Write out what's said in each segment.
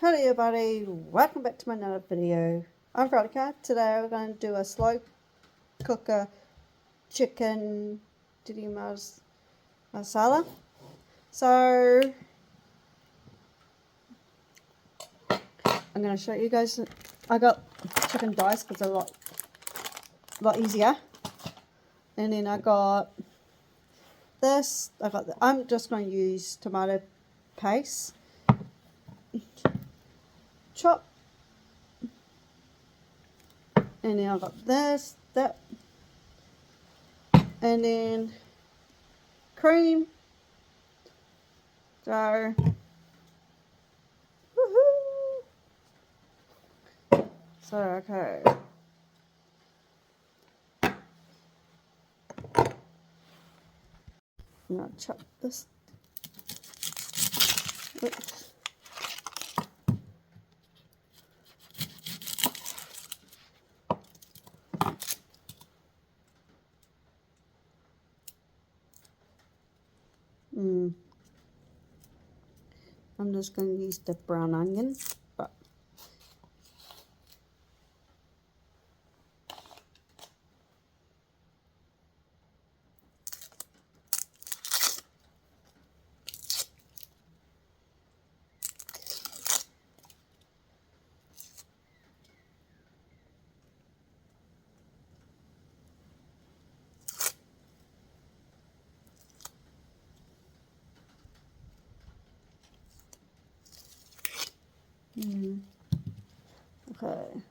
Hello everybody, welcome back to my another video. I'm Veronica. Today we're going to do a slow cooker chicken Tikka Masala. So I'm going to show you guys. I got chicken dice because they're a lot easier. And then I got this. I'm just going to use tomato paste. Chop. And then I got this, that, and then cream. So, woohoo! So, okay. I'm gonna chop this. Oops. I'm just going to use the brown onion, but okay.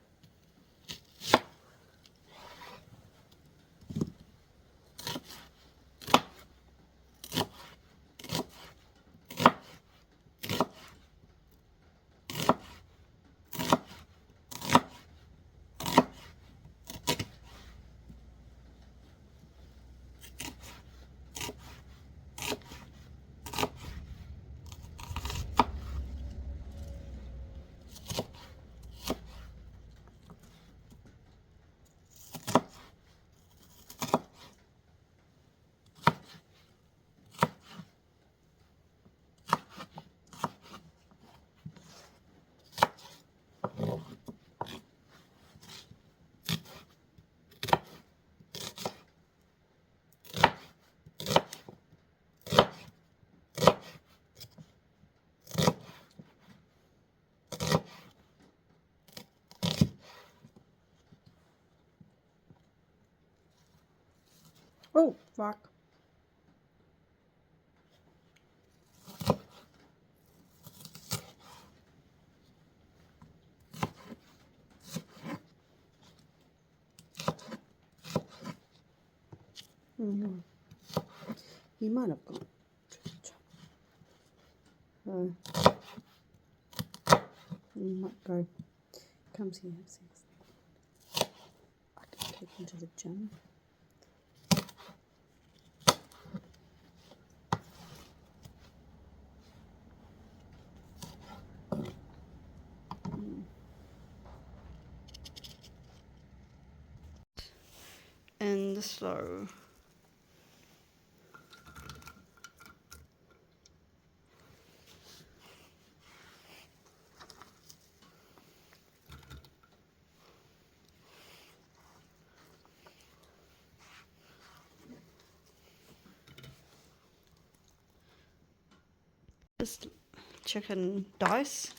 Oh, fuck. He might have gone. He might go. Comes here. I can take him to the gym. And the slow. Just chicken dice.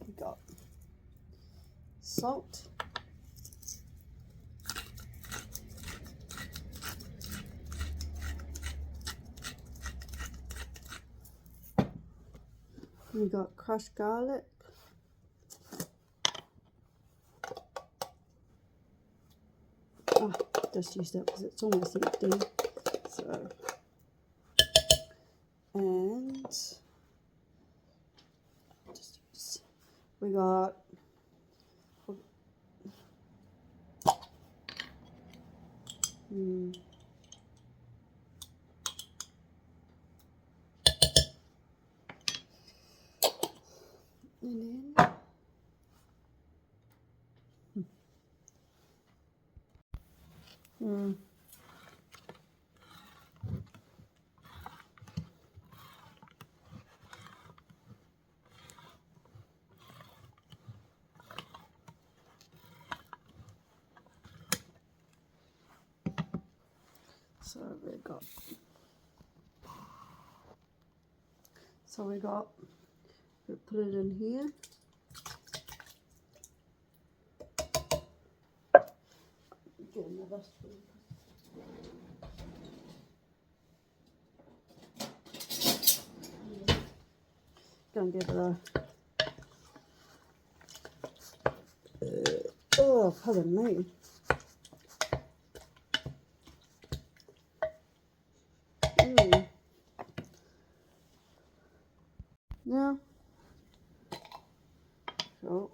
We got salt. We got crushed garlic. Oh, just use that because it's almost empty. So, and just use. We got and then Mm. we got we put it in here. Get another spoon. Gonna give it a oh, pardon me. Yeah. So.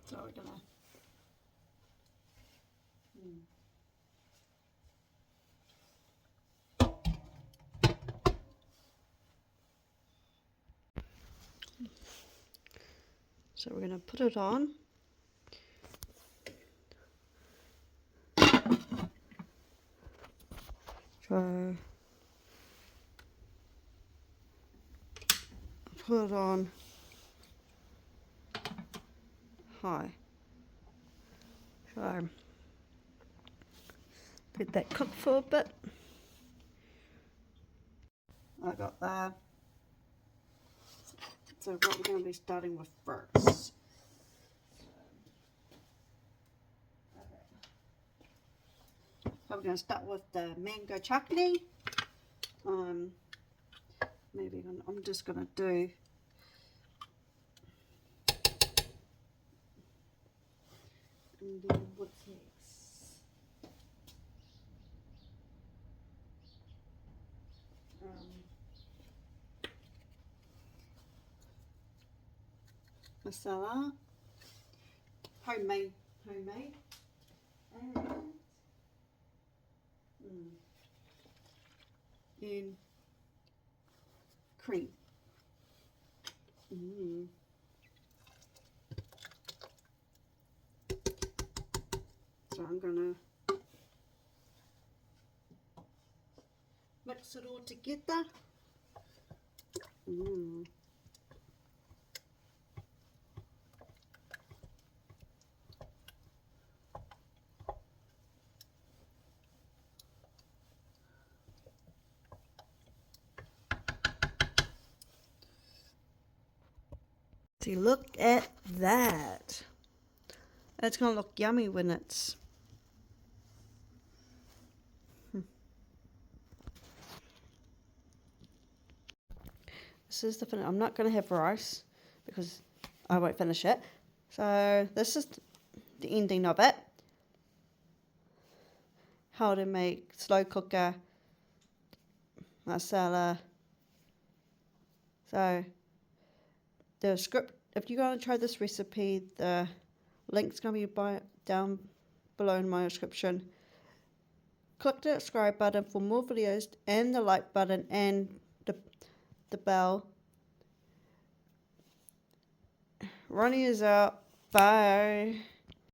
So we're gonna. So we're gonna put it on. So put it on high. So let that cook for a bit. I got that. So what we're going to be starting with first. So we're going to start with the mango chutney. Maybe I'm just going to do and then what's next? Masala, homemade, and cream. So I'm gonna mix it all together. See, look at that. It's gonna look yummy when it's This is the finish. I'm not gonna have rice because I won't finish it. So this is the ending of it. How to make slow cooker masala. So the script, if you're going to try this recipe, the link's going to be down below in my description. Click the subscribe button for more videos and the like button and the bell. Ronnie is out. Bye.